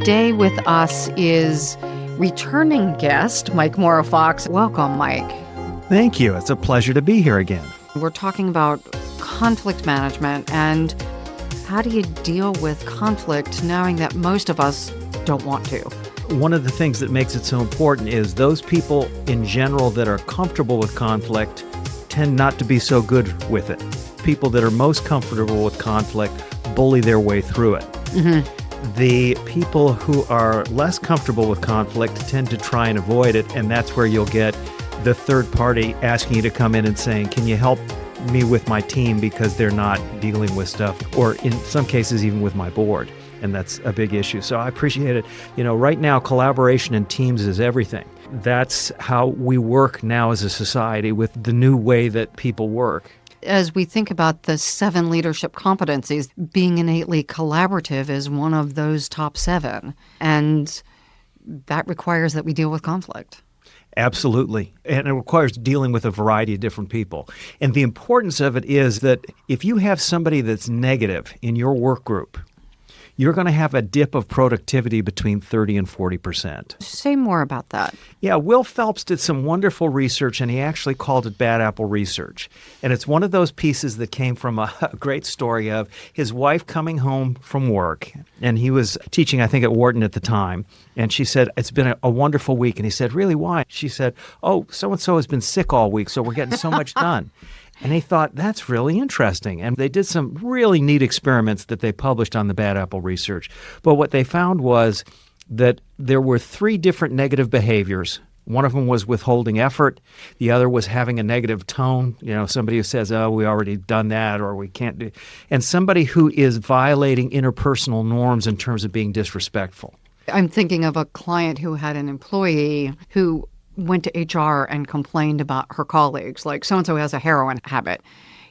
Today with us is returning guest, Mike Morrow-Fox. Welcome, Mike. Thank you. It's a pleasure to be here again. We're talking about conflict management and how do you deal with conflict knowing that most of us don't want to? One of the things that makes it so important is those people in general that are comfortable with conflict tend not to be so good with it. People that are most comfortable with conflict bully their way through it. Mm-hmm. The people who are less comfortable with conflict tend to try and avoid it, and that's where you'll get the third party asking you to come in and saying, can you help me with my team because they're not dealing with stuff, or in some cases even with my board, and that's a big issue. So I appreciate it. You know, right now collaboration in teams is everything. That's how we work now as a society with the new way that people work. As we think about the 7 leadership competencies, being innately collaborative is one of those top 7. And that requires that we deal with conflict. Absolutely. And it requires dealing with a variety of different people. And the importance of it is that if you have somebody that's negative in your work group, you're going to have a dip of productivity between 30 and 40%. Say more about that. Yeah, Will Phelps did some wonderful research, and he actually called it bad apple research. And it's one of those pieces that came from a great story of his wife coming home from work, and he was teaching, I think, at Wharton at the time. And she said, it's been a wonderful week. And he said, really, why? She said, oh, so-and-so has been sick all week, so we're getting so much done. And he thought, that's really interesting. And they did some really neat experiments that they published on the bad apple research. But what they found was that there were 3 different negative behaviors. One of them was withholding effort. The other was having a negative tone. You know, somebody who says, oh, we already done that, or we can't do. And somebody who is violating interpersonal norms in terms of being disrespectful. I'm thinking of a client who had an employee who went to HR and complained about her colleagues, like so-and-so has a heroin habit.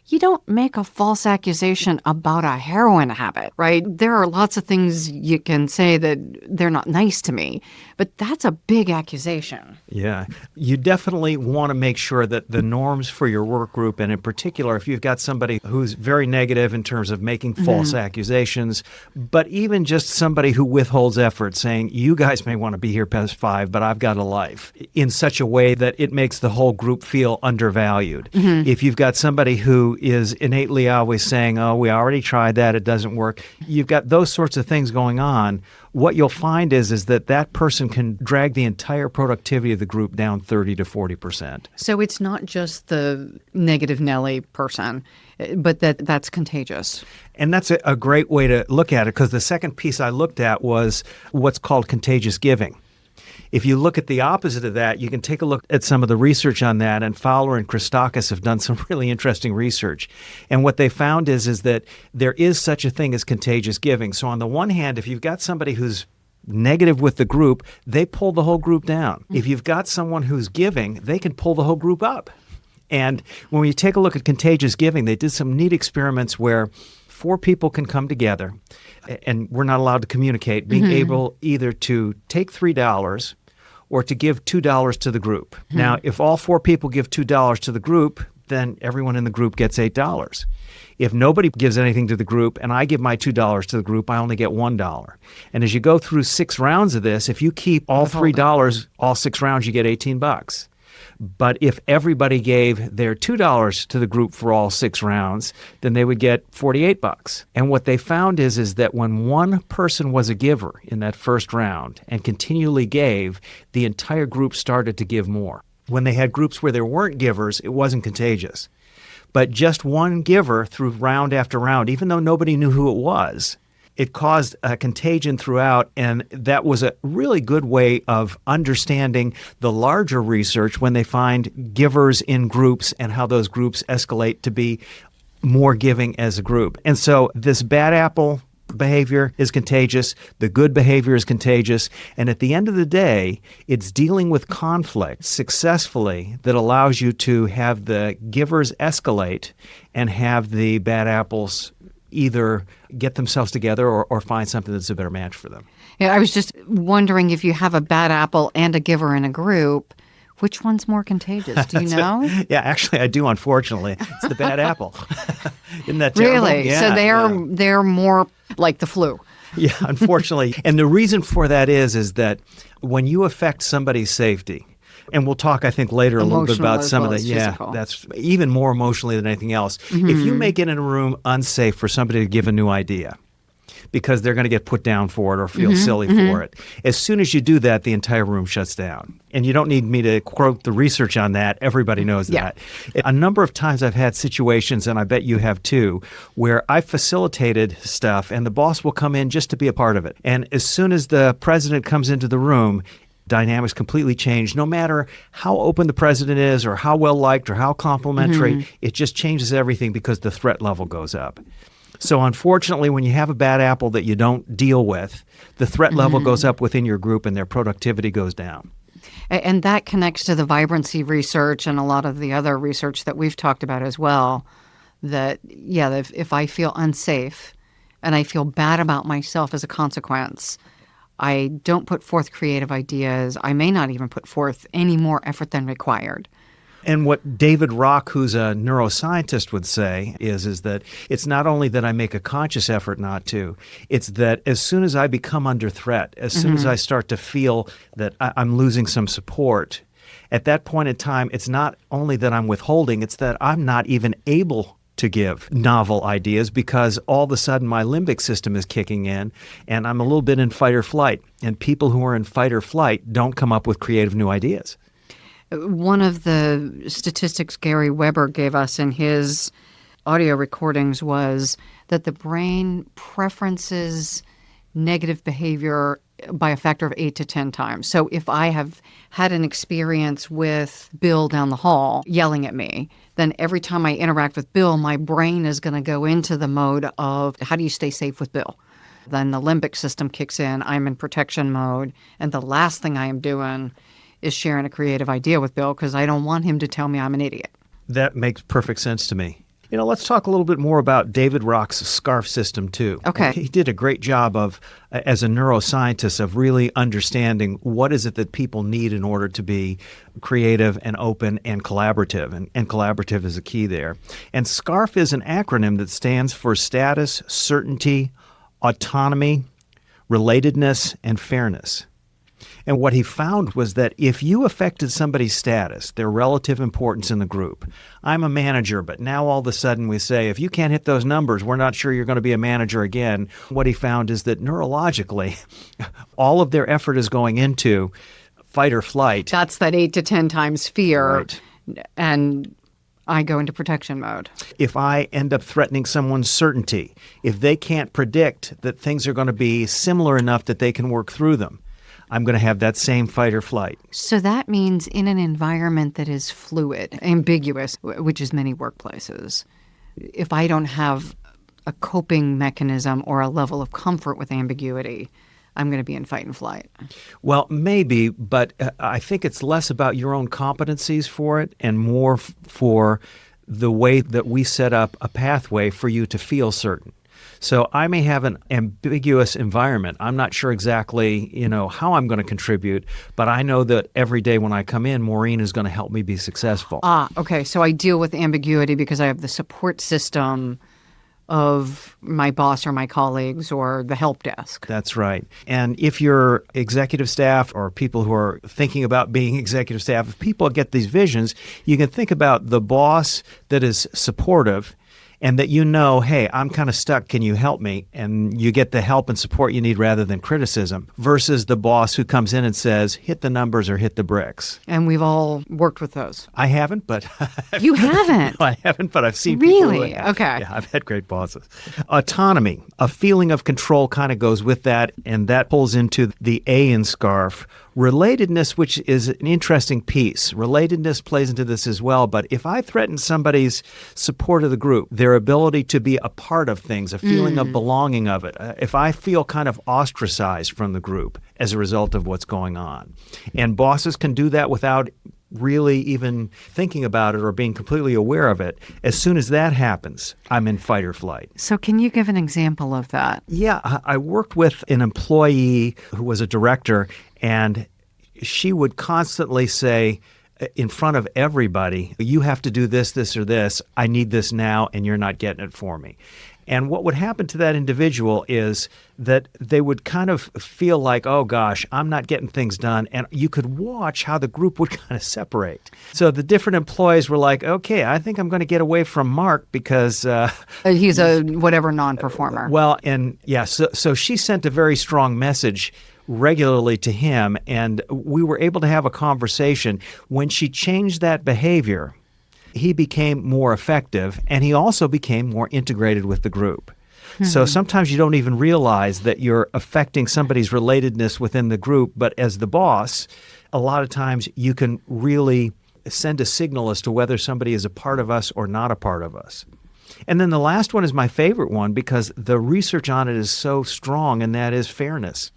You don't make a false accusation about a heroin habit, right? There are lots of things you can say that they're not nice to me, but that's a big accusation. Yeah. You definitely want to make sure that the norms for your work group, and in particular, if you've got somebody who's very negative in terms of making false accusations, but even just somebody who withholds effort, saying, you guys may want to be here past 5, but I've got a life, in such a way that it makes the whole group feel undervalued. If you've got somebody who is innately always saying, oh, we already tried that, it doesn't work. You've got those sorts of things going on. What you'll find is that person can drag the entire productivity of the group down 30 to 40%. So it's not just the negative Nelly person, but that's contagious. And that's a great way to look at it, because the second piece I looked at was what's called contagious giving. If you look at the opposite of that, you can take a look at some of the research on that, and Fowler and Christakis have done some really interesting research. And what they found is that there is such a thing as contagious giving. So on the one hand, if you've got somebody who's negative with the group, they pull the whole group down. If you've got someone who's giving, they can pull the whole group up. And when you take a look at contagious giving, they did some neat experiments where 4 people can come together, and we're not allowed to communicate, being able either to take $3 or to give $2 to the group. Now, if all 4 people give $2 to the group, then everyone in the group gets $8. If nobody gives anything to the group and I give my $2 to the group, I only get $1. And as you go through 6 rounds of this, if you keep all $3 all 6 rounds, you get $18. But if everybody gave their $2 to the group for all 6 rounds, then they would get $48. And what they found is that when one person was a giver in that first round and continually gave, the entire group started to give more. When they had groups where there weren't givers, it wasn't contagious. But just one giver through round after round, even though nobody knew who it was, it caused a contagion throughout, and that was a really good way of understanding the larger research when they find givers in groups and how those groups escalate to be more giving as a group. And so this bad apple behavior is contagious, the good behavior is contagious, and at the end of the day, it's dealing with conflict successfully that allows you to have the givers escalate and have the bad apples either get themselves together or find something that's a better match for them. Yeah, I was just wondering, if you have a bad apple and a giver in a group, which one's more contagious? Do you know? Yeah, actually, I do, unfortunately. It's the bad apple. Isn't that terrible? Really? Yeah, so they're more like the flu. Yeah, unfortunately. And the reason for that is that when you affect somebody's safety, and we'll talk, I think, later a little bit about some of the, that's even more emotionally than anything else. If you make it in a room unsafe for somebody to give a new idea, because they're going to get put down for it or feel silly for it. As soon as you do that, the entire room shuts down. And you don't need me to quote the research on that. Everybody knows that. A number of times I've had situations, and I bet you have too, where I facilitated stuff and the boss will come in just to be a part of it. And as soon as the president comes into the room, dynamics completely change. No matter how open the president is or how well liked or how complimentary, it just changes everything because the threat level goes up. So unfortunately, when you have a bad apple that you don't deal with, the threat level goes up within your group and their productivity goes down. And that connects to the vibrancy research and a lot of the other research that we've talked about as well, that, if I feel unsafe and I feel bad about myself as a consequence, I don't put forth creative ideas. I may not even put forth any more effort than required. And what David Rock, who's a neuroscientist, would say is that it's not only that I make a conscious effort not to, it's that as soon as I become under threat, as soon as I start to feel that I'm losing some support, at that point in time, it's not only that I'm withholding, it's that I'm not even able to give novel ideas because all of a sudden my limbic system is kicking in and I'm a little bit in fight or flight. And people who are in fight or flight don't come up with creative new ideas. One of the statistics Gary Weber gave us in his audio recordings was that the brain preferences negative behavior by a factor of 8 to 10 times. So if I have had an experience with Bill down the hall yelling at me, then every time I interact with Bill, my brain is going to go into the mode of how do you stay safe with Bill? Then the limbic system kicks in. I'm in protection mode. And the last thing I am doing is sharing a creative idea with Bill because I don't want him to tell me I'm an idiot. That makes perfect sense to me. Let's talk a little bit more about David Rock's SCARF system, too. Okay. He did a great job of, as a neuroscientist, of really understanding what is it that people need in order to be creative and open and collaborative. And collaborative is a key there. And SCARF is an acronym that stands for status, certainty, autonomy, relatedness, and fairness. And what he found was that if you affected somebody's status, their relative importance in the group, I'm a manager, but now all of a sudden we say, if you can't hit those numbers, we're not sure you're going to be a manager again. What he found is that neurologically, all of their effort is going into fight or flight. That's that 8 to 10 times fear. Right. And I go into protection mode. If I end up threatening someone's certainty, if they can't predict that things are going to be similar enough that they can work through them, I'm going to have that same fight or flight. So that means in an environment that is fluid, ambiguous, which is many workplaces, if I don't have a coping mechanism or a level of comfort with ambiguity, I'm going to be in fight and flight. Well, maybe, but I think it's less about your own competencies for it and more for the way that we set up a pathway for you to feel certain. So I may have an ambiguous environment. I'm not sure exactly, how I'm going to contribute, but I know that every day when I come in, Maureen is going to help me be successful. Okay. So I deal with ambiguity because I have the support system of my boss or my colleagues or the help desk. That's right. And if you're executive staff or people who are thinking about being executive staff, if people get these visions, you can think about the boss that is supportive and that hey, I'm kind of stuck, can you help me? And you get the help and support you need rather than criticism, versus the boss who comes in and says, hit the numbers or hit the bricks. And we've all worked with those. I haven't, but... You haven't? No, I haven't, but I've seen really? people who have. Okay. Yeah, I've had great bosses. Autonomy, a feeling of control kind of goes with that, and that pulls into the A in SCARF. Relatedness, which is an interesting piece. Relatedness plays into this as well, but if I threaten somebody's support of the group, their ability to be a part of things, a feeling of belonging of it, if I feel kind of ostracized from the group as a result of what's going on, and bosses can do that without really even thinking about it or being completely aware of it, as soon as that happens, I'm in fight or flight. So can you give an example of that? Yeah, I worked with an employee who was a director, and she would constantly say in front of everybody, you have to do this, this, or this. I need this now, and you're not getting it for me. And what would happen to that individual is that they would kind of feel like, oh gosh, I'm not getting things done. And you could watch how the group would kind of separate. So the different employees were like, okay, I think I'm going to get away from Mark because he's a whatever non-performer. Well, and yeah, so she sent a very strong message regularly to him, and we were able to have a conversation. When she changed that behavior, he became more effective, and he also became more integrated with the group. So sometimes you don't even realize that you're affecting somebody's relatedness within the group, but as the boss, a lot of times you can really send a signal as to whether somebody is a part of us or not a part of us. And then the last one is my favorite one because the research on it is so strong, and that is fairness.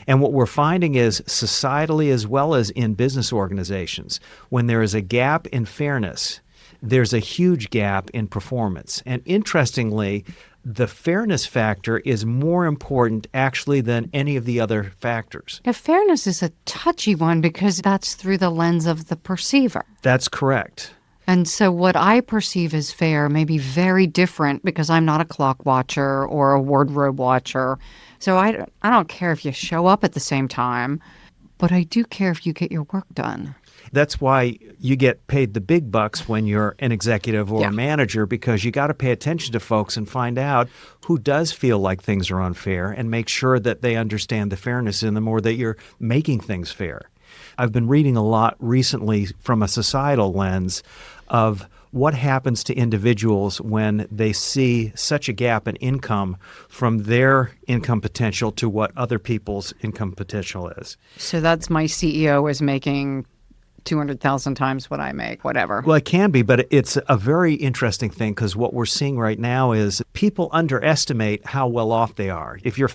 And what we're finding is societally as well as in business organizations, when there is a gap in fairness, there's a huge gap in performance. And interestingly, the fairness factor is more important actually than any of the other factors. Now, fairness is a touchy one because that's through the lens of the perceiver. That's correct. And so what I perceive as fair may be very different because I'm not a clock watcher or a wardrobe watcher. So I don't care if you show up at the same time, but I do care if you get your work done. That's why you get paid the big bucks when you're an executive or a manager, because you got to pay attention to folks and find out who does feel like things are unfair and make sure that they understand the fairness in them or that you're making things fair. I've been reading a lot recently from a societal lens of what happens to individuals when they see such a gap in income from their income potential to what other people's income potential is. So that's my CEO is making 200,000 times what I make, whatever. Well, it can be, but it's a very interesting thing because what we're seeing right now is people underestimate how well off they are. If your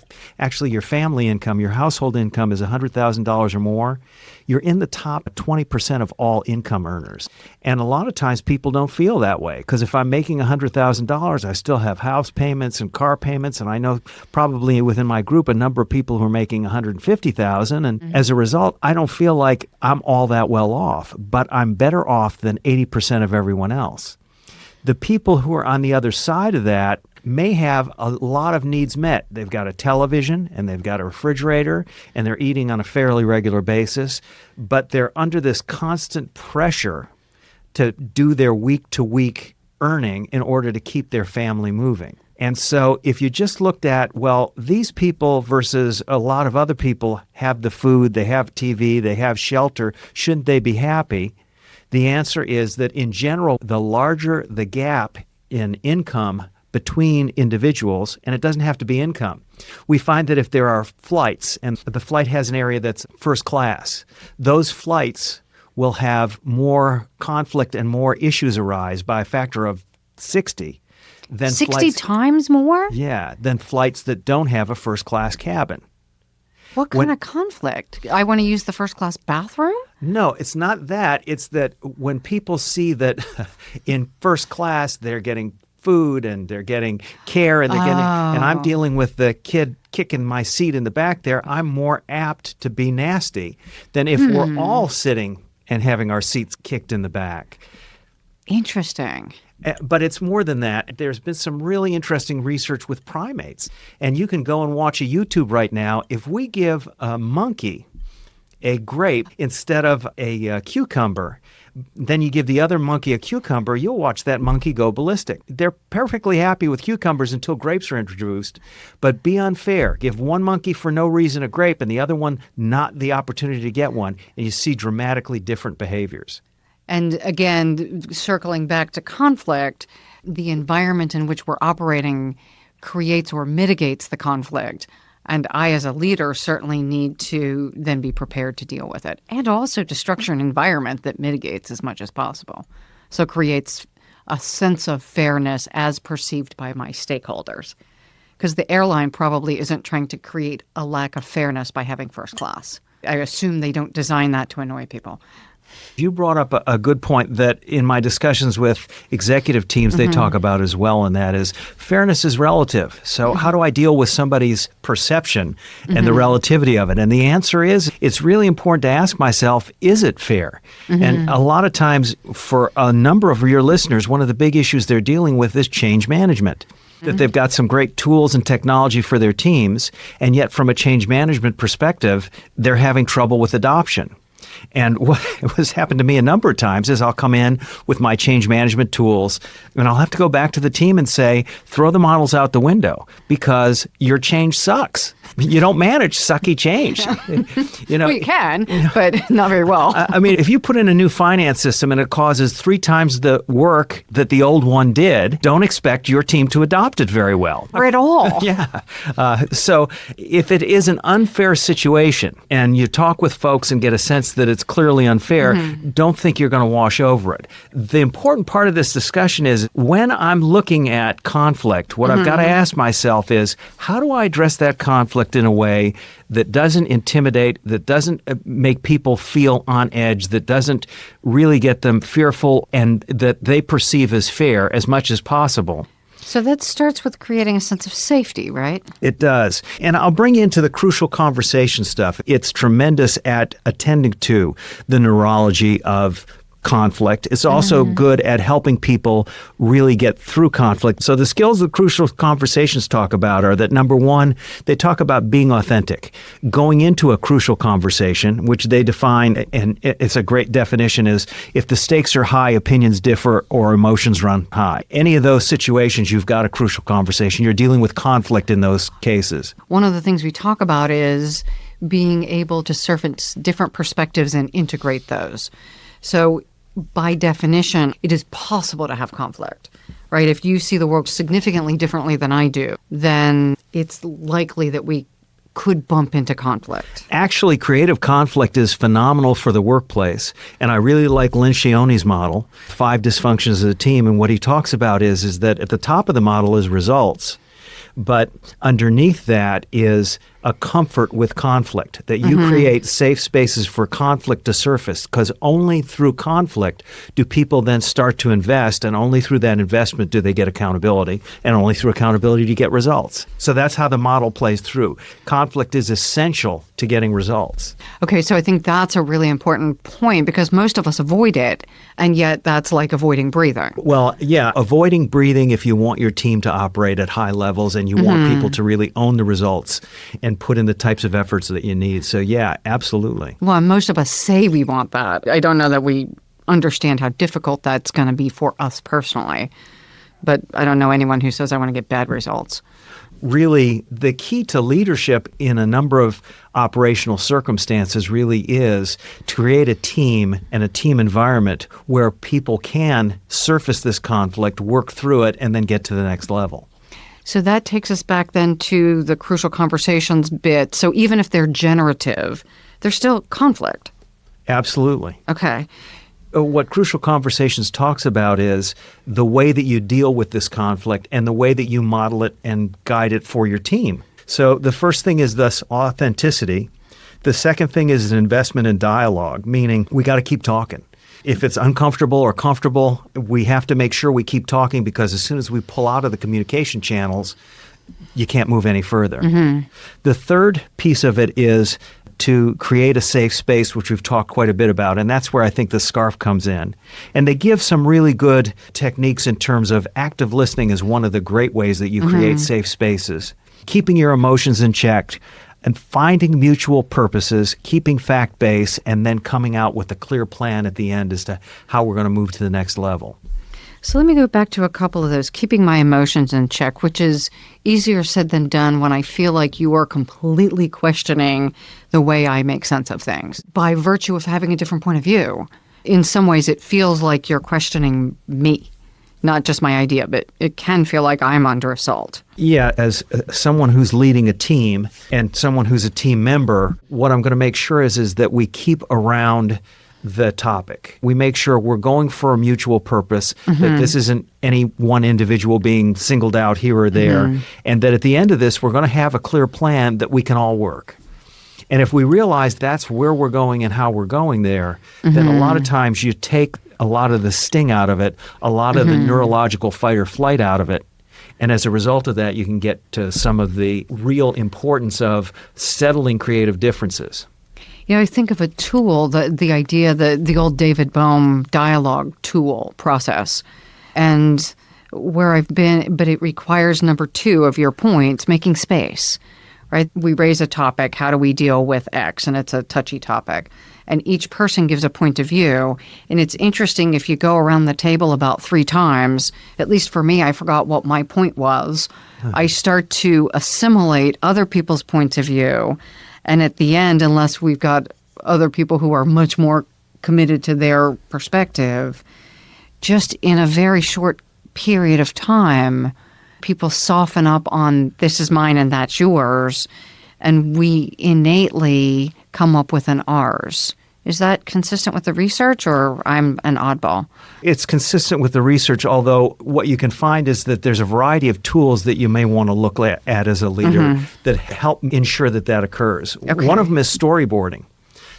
family income, your household income is $100,000 or more, you're in the top 20% of all income earners. And a lot of times people don't feel that way because if I'm making $100,000, I still have house payments and car payments. And I know probably within my group a number of people who are making $150,000. And as a result, I don't feel like I'm all that well off, but I'm better off than 80% of everyone else. The people who are on the other side of that may have a lot of needs met. They've got a television and they've got a refrigerator and they're eating on a fairly regular basis, but they're under this constant pressure to do their week-to-week earning in order to keep their family moving. And so if you just looked at, well, these people versus a lot of other people have the food, they have TV, they have shelter, shouldn't they be happy? The answer is that in general, the larger the gap in income between individuals, and it doesn't have to be income. We find that if there are flights, and the flight has an area that's first class, those flights will have more conflict and more issues arise by a factor of 60 than 60 times more? Yeah, than flights that don't have a first class cabin. What kind of conflict? I want to use the first class bathroom? No, it's not that. It's that when people see that in first class they're getting food and they're getting care and they're getting, and I'm dealing with the kid kicking my seat in the back there, I'm more apt to be nasty than if we're all sitting and having our seats kicked in the back. Interesting. But it's more than that. There's been some really interesting research with primates. And you can go and watch a YouTube right now. If we give a monkey a grape instead of a cucumber, then you give the other monkey a cucumber, you'll watch that monkey go ballistic. They're perfectly happy with cucumbers until grapes are introduced. But be unfair. Give one monkey for no reason a grape and the other one not the opportunity to get one. And you see dramatically different behaviors. And again, circling back to conflict, the environment in which we're operating creates or mitigates the conflict. And I, as a leader, certainly need to then be prepared to deal with it. And also to structure an environment that mitigates as much as possible. So creates a sense of fairness as perceived by my stakeholders. Because the airline probably isn't trying to create a lack of fairness by having first class. I assume they don't design that to annoy people. You brought up a good point that in my discussions with executive teams, they talk about as well, and that is fairness is relative. So how do I deal with somebody's perception and the relativity of it? And the answer is it's really important to ask myself, is it fair? And a lot of times for a number of your listeners, one of the big issues they're dealing with is change management. that they've got some great tools and technology for their teams, and yet from a change management perspective, they're having trouble with adoption. And what has happened to me a number of times is I'll come in with my change management tools and I'll have to go back to the team and say, throw the models out the window because your change sucks. You don't manage sucky change. Well, you can, but not very well. I mean, if you put in a new finance system and it causes 3 times the work that the old one did, don't expect your team to adopt it very well. Or at all. Yeah. So if it is an unfair situation and you talk with folks and get a sense that it's clearly unfair, don't think you're going to wash over it. The important part of this discussion is when I'm looking at conflict, what I've got to ask myself is, how do I address that conflict in a way that doesn't intimidate, that doesn't make people feel on edge, that doesn't really get them fearful, and that they perceive as fair as much as possible? So that starts with creating a sense of safety, right? It does. And I'll bring you into the crucial conversation stuff. It's tremendous at attending to the neurology of conflict. It's also good at helping people really get through conflict. So the skills the crucial conversations talk about are that, number one, they talk about being authentic. Going into a crucial conversation, which they define, and it's a great definition, is if the stakes are high, opinions differ, or emotions run high. Any of those situations, you've got a crucial conversation. You're dealing with conflict in those cases. One of the things we talk about is being able to surface different perspectives and integrate those. So by definition, it is possible to have conflict, right? If you see the world significantly differently than I do, then it's likely that we could bump into conflict. Actually, creative conflict is phenomenal for the workplace. And I really like Lencioni's model, 5 dysfunctions of the team. And what he talks about is that at the top of the model is results. But underneath that is a comfort with conflict, that you create safe spaces for conflict to surface, because only through conflict do people then start to invest, and only through that investment do they get accountability, and only through accountability do you get results. So that's how the model plays through. Conflict is essential to getting results. Okay, so I think that's a really important point because most of us avoid it, and yet that's like avoiding breathing. Well, yeah, avoiding breathing if you want your team to operate at high levels and you want people to really own the results and put in the types of efforts that you need. So yeah, absolutely. Well, most of us say we want that. I don't know that we understand how difficult that's going to be for us personally. But I don't know anyone who says I want to get bad results. Really, the key to leadership in a number of operational circumstances really is to create a team and a team environment where people can surface this conflict, work through it, and then get to the next level. So that takes us back then to the crucial conversations bit. So even if they're generative, there's still conflict. Absolutely. Okay. What Crucial Conversations talks about is the way that you deal with this conflict and the way that you model it and guide it for your team. So the first thing is thus authenticity. The second thing is an investment in dialogue, meaning we got to keep talking. If it's uncomfortable or comfortable, we have to make sure we keep talking, because as soon as we pull out of the communication channels, you can't move any further. The third piece of it is to create a safe space, which we've talked quite a bit about, and that's where I think the SCARF comes in. And they give some really good techniques in terms of active listening is one of the great ways that you create safe spaces. Keeping your emotions in check, and finding mutual purposes, keeping fact base, and then coming out with a clear plan at the end as to how we're going to move to the next level. So let me go back to a couple of those. Keeping my emotions in check, which is easier said than done when I feel like you are completely questioning the way I make sense of things by virtue of having a different point of view. In some ways, it feels like you're questioning me. Not just my idea, but it can feel like I'm under assault. Yeah, as someone who's leading a team and someone who's a team member, what I'm going to make sure is that we keep around the topic. We make sure we're going for a mutual purpose, that this isn't any one individual being singled out here or there, and that at the end of this, we're going to have a clear plan that we can all work. And if we realize that's where we're going and how we're going there, then a lot of times you take a lot of the sting out of it, a lot of the neurological fight or flight out of it. And as a result of that, you can get to some of the real importance of settling creative differences. You know, I think of a tool, the idea, the old David Bohm dialogue tool process. And where I've been, but it requires number 2 of your points, making space, right? We raise a topic, how do we deal with X? And it's a touchy topic. And each person gives a point of view. And it's interesting if you go around the table about 3 times, at least for me, I forgot what my point was. I start to assimilate other people's points of view. And at the end, unless we've got other people who are much more committed to their perspective, just in a very short period of time, people soften up on this is mine and that's yours, and we innately come up with an ours. Is that consistent with the research, or I'm an oddball? It's consistent with the research, although what you can find is that there's a variety of tools that you may want to look at as a leader that help ensure that that occurs. Okay. One of them is storyboarding.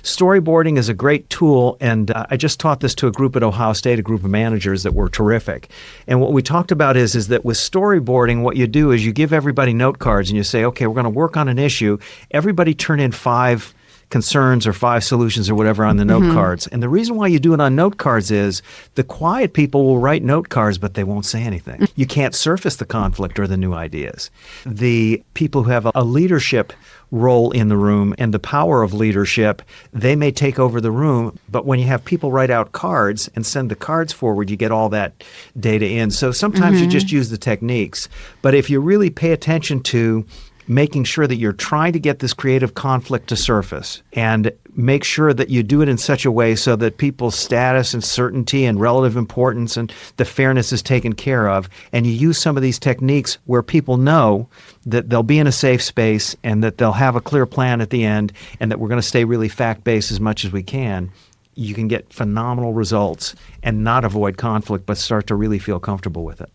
Storyboarding is a great tool, and I just taught this to a group at Ohio State, a group of managers that were terrific. And what we talked about is that with storyboarding, what you do is you give everybody note cards and you say, okay, we're going to work on an issue. Everybody turn in 5 concerns or 5 solutions or whatever on the note cards. And the reason why you do it on note cards is the quiet people will write note cards, but they won't say anything. You can't surface the conflict or the new ideas. The people who have a leadership role in the room and the power of leadership, they may take over the room, but when you have people write out cards and send the cards forward, you get all that data in. So sometimes you just use the techniques. But if you really pay attention to making sure that you're trying to get this creative conflict to surface and make sure that you do it in such a way so that people's status and certainty and relative importance and the fairness is taken care of, and you use some of these techniques where people know that they'll be in a safe space and that they'll have a clear plan at the end and that we're going to stay really fact-based as much as we can, you can get phenomenal results and not avoid conflict but start to really feel comfortable with it.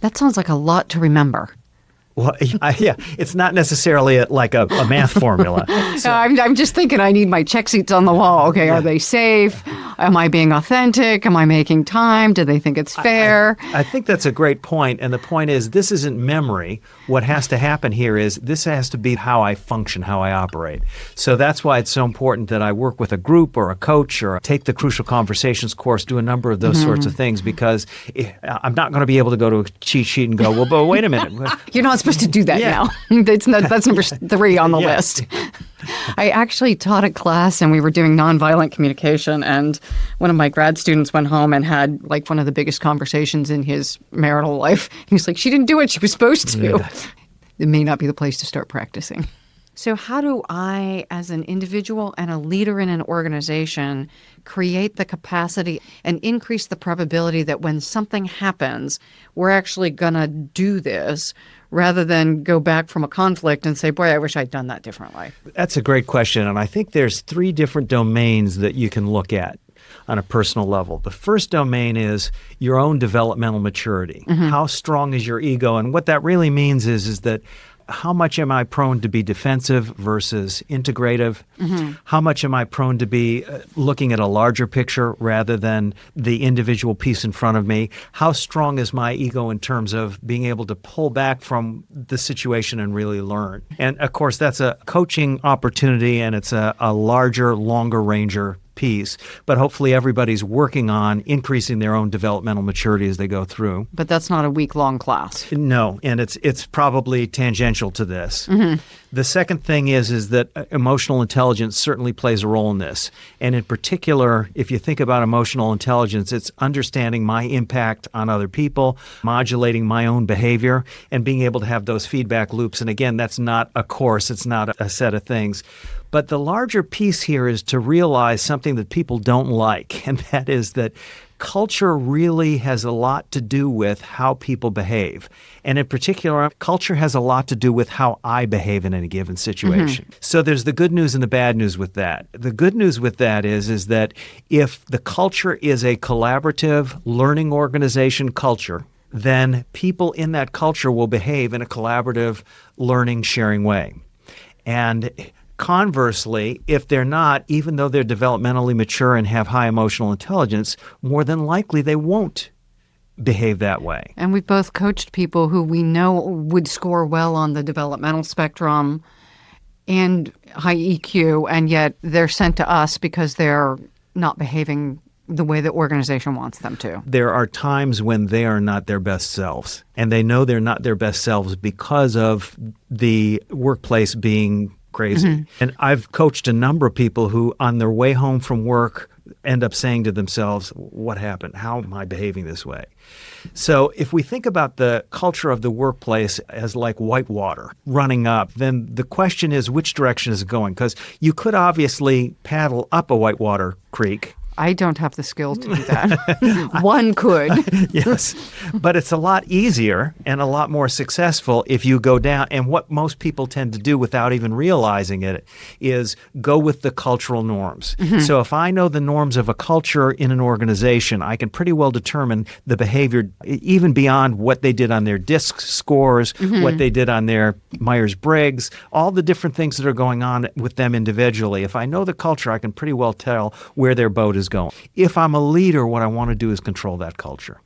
That sounds like a lot to remember. Well, yeah, it's not necessarily like a math formula. So I'm just thinking I need my check seats on the wall. Okay, are they safe? Am I being authentic? Am I making time? Do they think it's fair? I think that's a great point. And the point is, this isn't memory. What has to happen here is this has to be how I function, how I operate. So that's why it's so important that I work with a group or a coach or take the Crucial Conversations course, do a number of those sorts of things, because I'm not going to be able to go to a cheat sheet and go, well, but wait a minute. You're not supposed to do that now. That's number 3 on the list. I actually taught a class and we were doing nonviolent communication, and one of my grad students went home and had like one of the biggest conversations in his marital life. He was like, she didn't do what she was supposed to. Yeah. It may not be the place to start practicing. So how do I, as an individual and a leader in an organization, create the capacity and increase the probability that when something happens, we're actually going to do this rather than go back from a conflict and say, boy, I wish I'd done that differently? That's a great question. And I think there's 3 different domains that you can look at on a personal level. The first domain is your own developmental maturity. How strong is your ego? And what that really means is that how much am I prone to be defensive versus integrative? How much am I prone to be looking at a larger picture rather than the individual piece in front of me? How strong is my ego in terms of being able to pull back from the situation and really learn? And of course, that's a coaching opportunity, and it's a larger, longer ranger piece, but hopefully everybody's working on increasing their own developmental maturity as they go through. But that's not a week-long class. No, and it's probably tangential to this. The second thing is that emotional intelligence certainly plays a role in this. And in particular, if you think about emotional intelligence, it's understanding my impact on other people, modulating my own behavior, and being able to have those feedback loops. And again, that's not a course, it's not a set of things. But the larger piece here is to realize something that people don't like, and that is that culture really has a lot to do with how people behave. And in particular, culture has a lot to do with how I behave in any given situation. So there's the good news and the bad news with that. The good news with that is that if the culture is a collaborative learning organization culture, then people in that culture will behave in a collaborative learning, sharing way. And conversely, if they're not, even though they're developmentally mature and have high emotional intelligence, more than likely they won't behave that way. And we've both coached people who we know would score well on the developmental spectrum and high EQ, and yet they're sent to us because they're not behaving the way the organization wants them to. There are times when they are not their best selves, and they know they're not their best selves because of the workplace being crazy. And I've coached a number of people who, on their way home from work, end up saying to themselves, what happened? How am I behaving this way? So if we think about the culture of the workplace as like white water running up, then the question is, which direction is it going? Because you could obviously paddle up a whitewater creek. I don't have the skills to do that. One could. Yes, but it's a lot easier and a lot more successful if you go down. And what most people tend to do without even realizing it is go with the cultural norms. So if I know the norms of a culture in an organization, I can pretty well determine the behavior even beyond what they did on their DISC scores, what they did on their Myers-Briggs, all the different things that are going on with them individually. If I know the culture, I can pretty well tell where their boat is going. If I'm a leader, what I want to do is control that culture.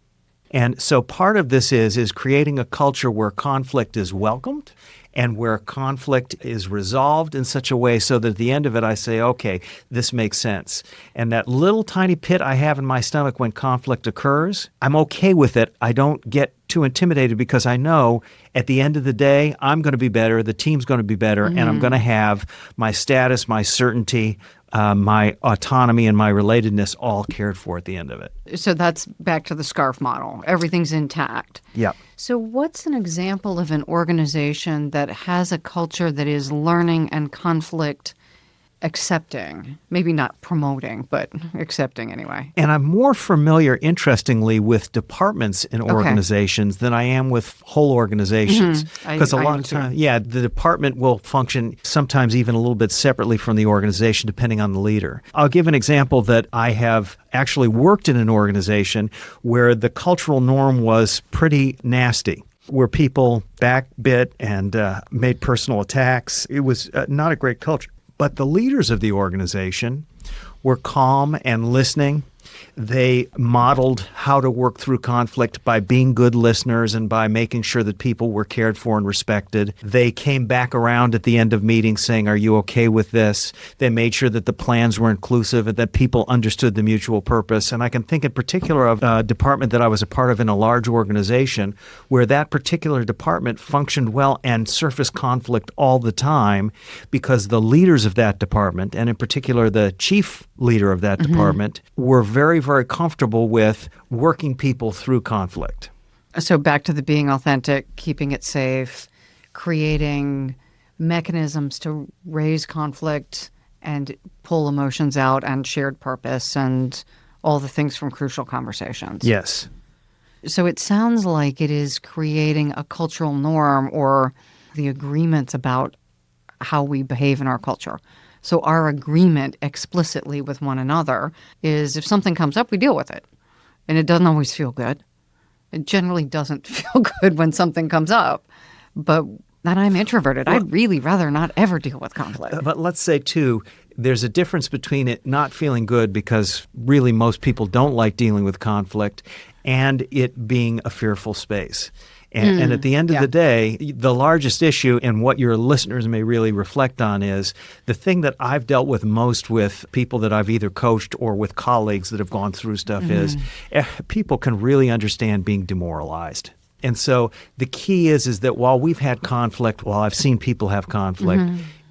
And so part of this is creating a culture where conflict is welcomed and where conflict is resolved in such a way so that at the end of it I say, okay, this makes sense. And that little tiny pit I have in my stomach when conflict occurs, I'm okay with it. I don't get too intimidated because I know at the end of the day, I'm going to be better, the team's going to be better, and I'm going to have my status, my certainty, my autonomy, and my relatedness all cared for at the end of it. So that's back to the SCARF model. Everything's intact. Yep. So what's an example of an organization that has a culture that is learning and conflict accepting? Maybe not promoting, but accepting anyway. And I'm more familiar, interestingly, with departments in organizations than I am with whole organizations. Because a lot of times, the department will function sometimes even a little bit separately from the organization, depending on the leader. I'll give an example that I have actually worked in an organization where the cultural norm was pretty nasty, where people backbit and made personal attacks. It was not a great culture. But the leaders of the organization were calm and listening. They modeled how to work through conflict by being good listeners and by making sure that people were cared for and respected. They came back around at the end of meetings saying, are you okay with this? They made sure that the plans were inclusive and that people understood the mutual purpose. And I can think in particular of a department that I was a part of in a large organization where that particular department functioned well and surfaced conflict all the time because the leaders of that department, and in particular the chief leader of that department, were very, very comfortable with working people through conflict. So back to the being authentic, keeping it safe, creating mechanisms to raise conflict and pull emotions out and shared purpose and all the things from crucial conversations. Yes. So it sounds like it is creating a cultural norm or the agreements about how we behave in our culture. So our agreement explicitly with one another is if something comes up, we deal with it. And it doesn't always feel good. It generally doesn't feel good when something comes up. But that I'm introverted. I'd really rather not ever deal with conflict. But let's say, too, there's a difference between it not feeling good because really most people don't like dealing with conflict and it being a fearful space. And at the end of the day, the largest issue and what your listeners may really reflect on is the thing that I've dealt with most with people that I've either coached or with colleagues that have gone through stuff is people can really understand being demoralized. And so the key is that while we've had conflict, while I've seen people have conflict,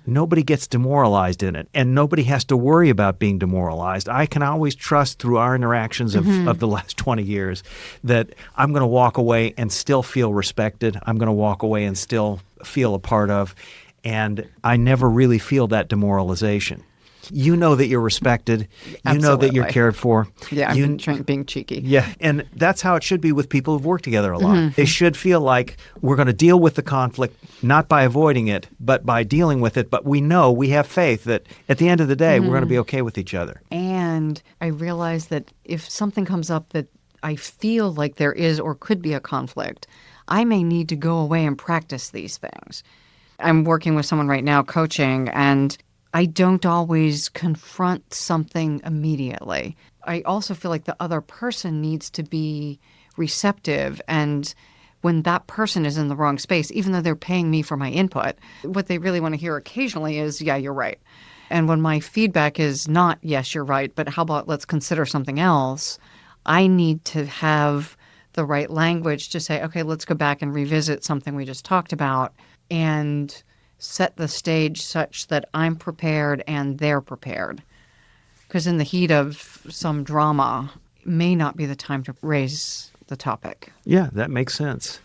nobody gets demoralized in it, and nobody has to worry about being demoralized. I can always trust through our interactions of the last 20 years that I'm going to walk away and still feel respected. I'm going to walk away and still feel a part of, and I never really feel that demoralization. You know that you're respected. You know that you're cared for. Yeah, I'm being cheeky. Yeah, and that's how it should be with people who've worked together a lot. They should feel like we're going to deal with the conflict, not by avoiding it, but by dealing with it. But we know, we have faith that at the end of the day, we're going to be okay with each other. And I realize that if something comes up that I feel like there is or could be a conflict, I may need to go away and practice these things. I'm working with someone right now, coaching, and I don't always confront something immediately. I also feel like the other person needs to be receptive. And when that person is in the wrong space, even though they're paying me for my input, what they really want to hear occasionally is, yeah, you're right. And when my feedback is not, yes, you're right, but how about let's consider something else, I need to have the right language to say, okay, let's go back and revisit something we just talked about and set the stage such that I'm prepared and they're prepared. Because in the heat of some drama, it may not be the time to raise the topic. Yeah, that makes sense.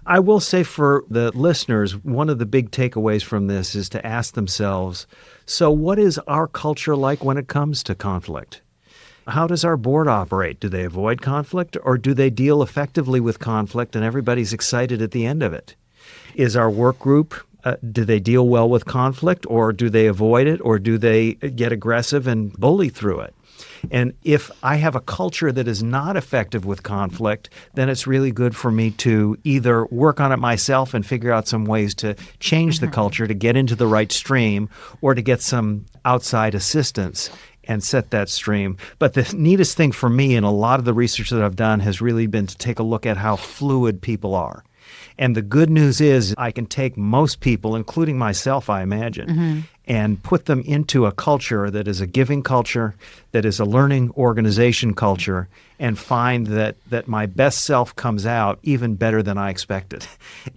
I will say for the listeners, one of the big takeaways from this is to ask themselves, so what is our culture like when it comes to conflict? How does our board operate? Do they avoid conflict, or do they deal effectively with conflict and everybody's excited at the end of it? Is our work group, do they deal well with conflict, or do they avoid it, or do they get aggressive and bully through it? And if I have a culture that is not effective with conflict, then it's really good for me to either work on it myself and figure out some ways to change the culture to get into the right stream, or to get some outside assistance and set that stream. But the neatest thing for me in a lot of the research that I've done has really been to take a look at how fluid people are. And the good news is I can take most people, including myself, I imagine, and put them into a culture that is a giving culture, that is a learning organization culture, and find that my best self comes out even better than I expected.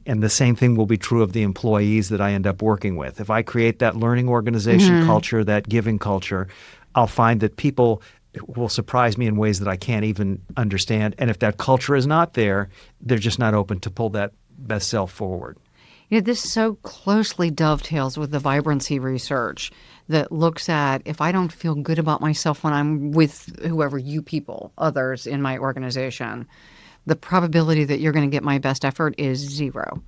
And the same thing will be true of the employees that I end up working with. If I create that learning organization culture, that giving culture, I'll find that people will surprise me in ways that I can't even understand. And if that culture is not there, they're just not open to pull that best self forward. You know, this so closely dovetails with the vibrancy research that looks at if I don't feel good about myself when I'm with whoever you people, others in my organization, the probability that you're going to get my best effort is zero.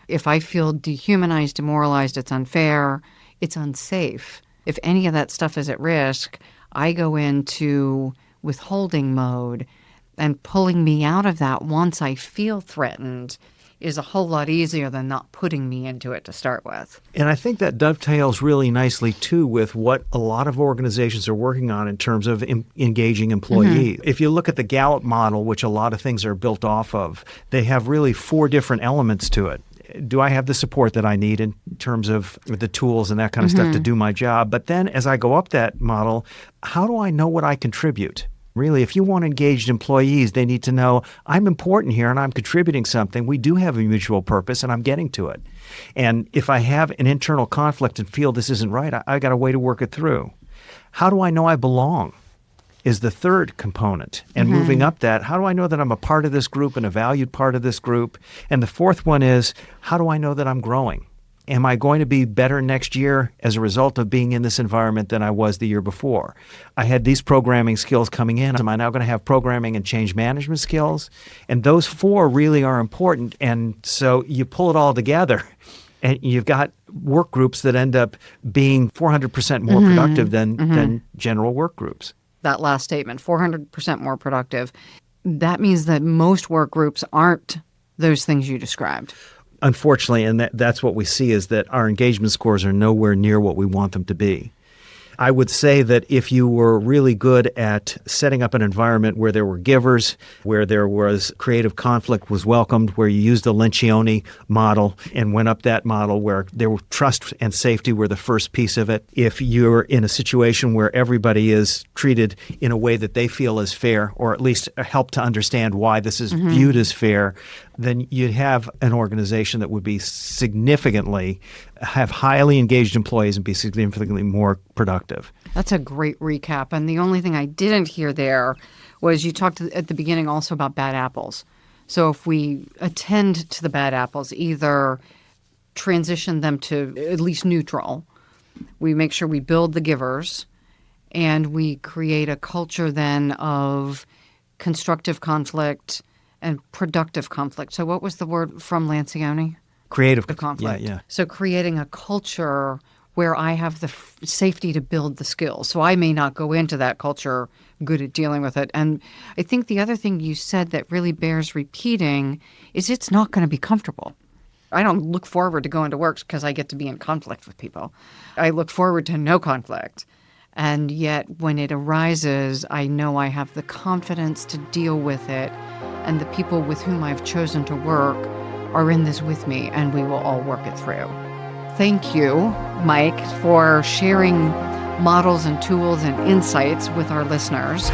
If I feel dehumanized, demoralized, it's unfair, it's unsafe. If any of that stuff is at risk, I go into withholding mode, and pulling me out of that once I feel threatened is a whole lot easier than not putting me into it to start with. And I think that dovetails really nicely, too, with what a lot of organizations are working on in terms of engaging employees. If you look at the Gallup model, which a lot of things are built off of, they have really 4 different elements to it. Do I have the support that I need in terms of the tools and that kind of stuff to do my job? But then as I go up that model, how do I know what I contribute? Really, if you want engaged employees, they need to know I'm important here and I'm contributing something. We do have a mutual purpose and I'm getting to it. And if I have an internal conflict and feel this isn't right, I got a way to work it through. How do I know I belong is the third component. And moving up that, how do I know that I'm a part of this group and a valued part of this group? And the fourth one is, how do I know that I'm growing? Am I going to be better next year as a result of being in this environment than I was the year before? I had these programming skills coming in. Am I now going to have programming and change management skills? And those 4 really are important. And so you pull it all together, and you've got work groups that end up being 400% more productive than general work groups. That last statement, 400% more productive, that means that most work groups aren't those things you described. Unfortunately, and that's what we see, is that our engagement scores are nowhere near what we want them to be. I would say that if you were really good at setting up an environment where there were givers, where there was creative conflict was welcomed, where you used the Lencioni model and went up that model where there were trust and safety were the first piece of it. If you're in a situation where everybody is treated in a way that they feel is fair, or at least help to understand why this is viewed as fair, then you'd have an organization that would be have highly engaged employees and be significantly more productive. That's a great recap. And the only thing I didn't hear there was you talked at the beginning also about bad apples. So if we attend to the bad apples, either transition them to at least neutral, we make sure we build the givers, and we create a culture then of constructive conflict and productive conflict. So what was the word from Lencioni? Creative conflict. Yeah. So creating a culture where I have the safety to build the skills. So I may not go into that culture good at dealing with it. And I think the other thing you said that really bears repeating is it's not going to be comfortable. I don't look forward to going to work because I get to be in conflict with people. I look forward to no conflict. And yet when it arises, I know I have the confidence to deal with it. And the people with whom I've chosen to work are in this with me, and we will all work it through. Thank you, Mike, for sharing models and tools and insights with our listeners.